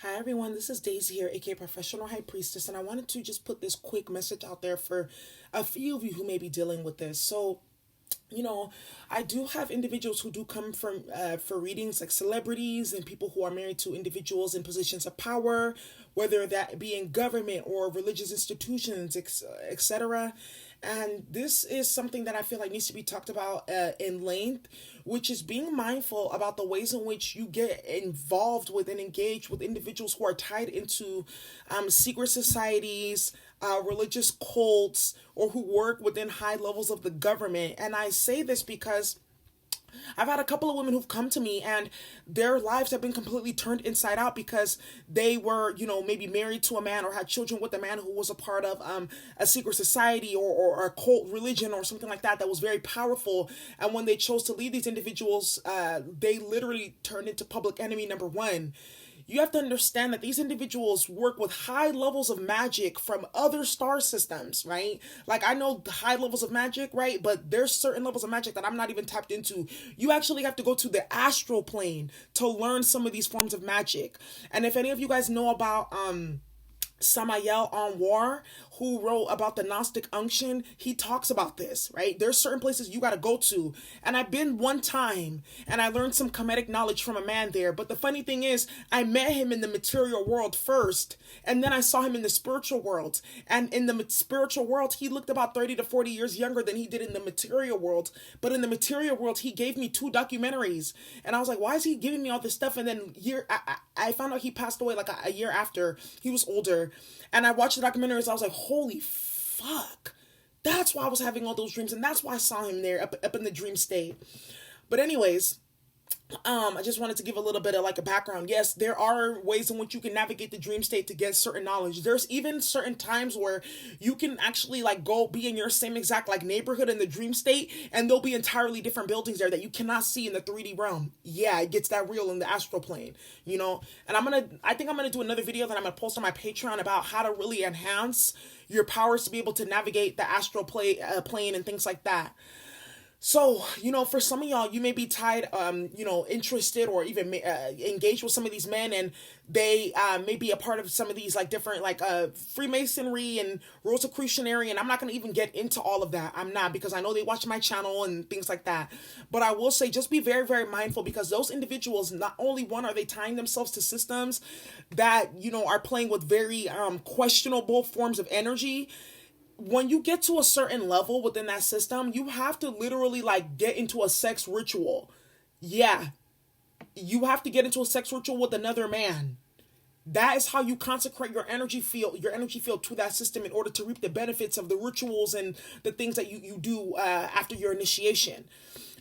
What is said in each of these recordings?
Hi everyone, this is Daisy here, aka Professional High Priestess, and I wanted to just put this quick message out there for a few of you who may be dealing with this. You know, I do have individuals who do come from for readings, like celebrities and people who are married to individuals in positions of power, whether that be in government or religious institutions, etc. And this is something that I feel like needs to be talked about in length, which is being mindful about the ways in which you get involved with and engage with individuals who are tied into secret societies, religious cults, or who work within high levels of the government. And I say this because I've had a couple of women who've come to me and their lives have been completely turned inside out because they were, maybe married to a man or had children with a man who was a part of a secret society or a cult religion or something like that that was very powerful. And when they chose to leave these individuals, they literally turned into public enemy number one. You have to understand that these individuals work with high levels of magic from other star systems, right? Like, I know high levels of magic, right? But there's certain levels of magic that I'm not even tapped into. You actually have to go to the astral plane to learn some of these forms of magic. And if any of you guys know about Samael Anwar, who wrote about the Gnostic unction, he talks about this, right? There's certain places you got to go to. And I've been one time and I learned some Kemetic knowledge from a man there. But the funny thing is, I met him in the material world first, and then I saw him in the spiritual world. And in the spiritual world, he looked about 30 to 40 years younger than he did in the material world. But in the material world, he gave me two documentaries. And I was like, why is he giving me all this stuff? And then I found out he passed away like a year after. He was older. And I watched the documentaries. I was like, holy fuck. That's why I was having all those dreams. And that's why I saw him there up in the dream state. But anyways, I just wanted to give a little bit of like a background. Yes, there are ways in which you can navigate the dream state to get certain knowledge. There's even certain times where you can actually like go be in your same exact like neighborhood in the dream state, and there'll be entirely different buildings there that you cannot see in the 3D realm. Yeah, it gets that real in the astral plane, And I think I'm gonna do another video that I'm gonna post on my Patreon about how to really enhance your powers to be able to navigate the astral plane and things like that. So, for some of y'all, you may be tied, interested or even engaged with some of these men, and they may be a part of some of these like different like Freemasonry and Rosicrucianary, and I'm not going to even get into all of that. I'm not, because I know they watch my channel and things like that. But I will say, just be very, very mindful, because those individuals, not only one, are they tying themselves to systems that, are playing with very questionable forms of energy. When you get to a certain level within that system, you have to literally like get into a sex ritual. Yeah, you have to get into a sex ritual with another man. That is how you consecrate your energy field to that system in order to reap the benefits of the rituals and the things that you do after your initiation.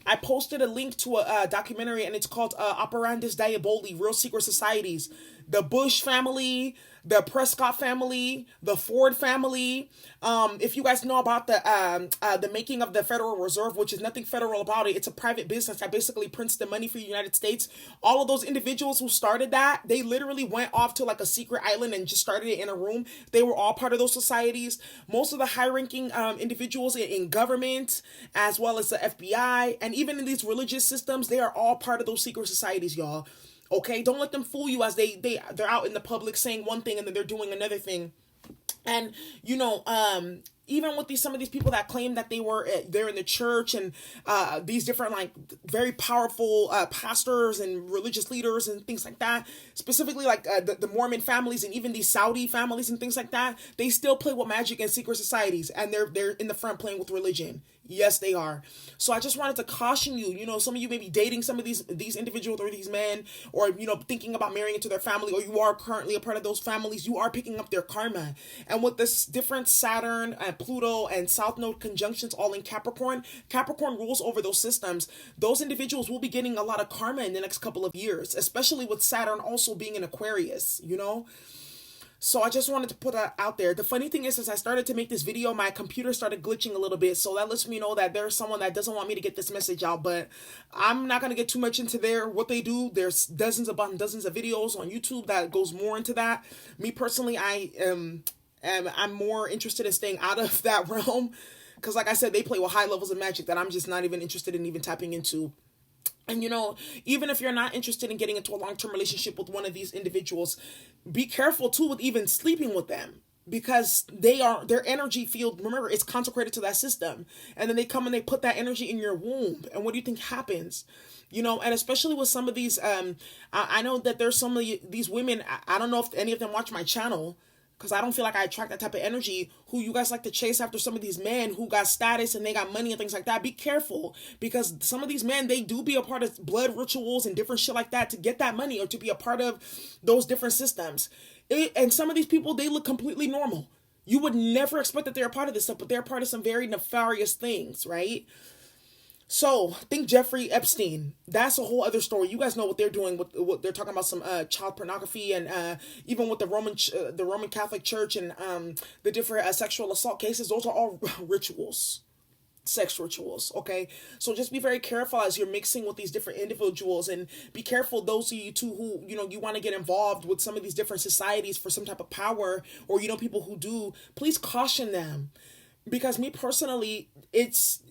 I posted a link to a documentary, and it's called Operandus Diaboli, Real Secret Societies. The Bush family, the Prescott family, the Ford family. If you guys know about the making of the Federal Reserve, which is nothing federal about it, it's a private business that basically prints the money for the United States. All of those individuals who started that, they literally went off to like a secret island and just started it in a room. They were all part of those societies. Most of the high-ranking individuals in government, as well as the FBI, and even in these religious systems, they are all part of those secret societies, y'all. Okay, don't let them fool you as they're out in the public saying one thing and then they're doing another thing. And even with some of these people that claim that they're in the church, and these different like very powerful pastors and religious leaders and things like that, specifically like the Mormon families and even these Saudi families and things like that, they still play with magic and secret societies, and they're in the front playing with religion. Yes, they are. So I just wanted to caution you. Some of you may be dating some of these individuals or these men, or thinking about marrying into their family, or you are currently a part of those families. You are picking up their karma, and with this different Saturn and Pluto and South Node conjunctions all in Capricorn, Capricorn rules over those systems. Those individuals will be getting a lot of karma in the next couple of years, especially with Saturn also being in Aquarius. So I just wanted to put that out there. The funny thing is, as I started to make this video, my computer started glitching a little bit. So that lets me know that there's someone that doesn't want me to get this message out. But I'm not going to get too much into what they do. There's dozens upon dozens of videos on YouTube that goes more into that. Me personally, I'm more interested in staying out of that realm. Because like I said, they play with high levels of magic that I'm just not even interested in even tapping into. And even if you're not interested in getting into a long-term relationship with one of these individuals, be careful too with even sleeping with them, because their energy field, remember, it's consecrated to that system. And then they come and they put that energy in your womb. And what do you think happens? And especially with some of these, I know that there's some of these women, I don't know if any of them watch my channel, because I don't feel like I attract that type of energy, who you guys like to chase after some of these men who got status and they got money and things like that. Be careful, because some of these men, they do be a part of blood rituals and different shit like that to get that money or to be a part of those different systems. And some of these people, they look completely normal. You would never expect that they're a part of this stuff, but they're part of some very nefarious things, right? So think Jeffrey Epstein. That's a whole other story. You guys know what they're doing. What they're talking about, some child pornography, and even with the Roman Catholic Church, and the different sexual assault cases. Those are all rituals, sex rituals. Okay, so just be very careful as you're mixing with these different individuals, and be careful those of you too who you want to get involved with some of these different societies for some type of power, or people who do. Please caution them. Because me personally, it's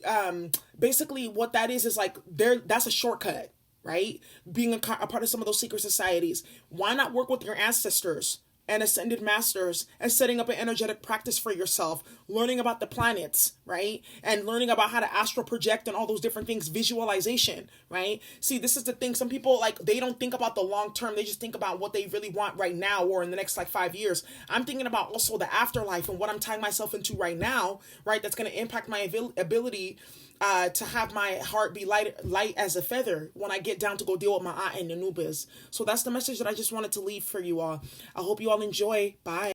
basically what that is like that's a shortcut, right? Being a part of some of those secret societies. Why not work with your ancestors and ascended masters and setting up an energetic practice for yourself, learning about the planets, right? And learning about how to astral project and all those different things, visualization, right? See, this is the thing. Some people, they don't think about the long term. They just think about what they really want right now or in the next 5 years. I'm thinking about also the afterlife and what I'm tying myself into right now, right? That's going to impact my ability to have my heart be light as a feather when I get down to go deal with my aunt in Anubis. So that's the message that I just wanted to leave for you all. I hope you all enjoy. Bye.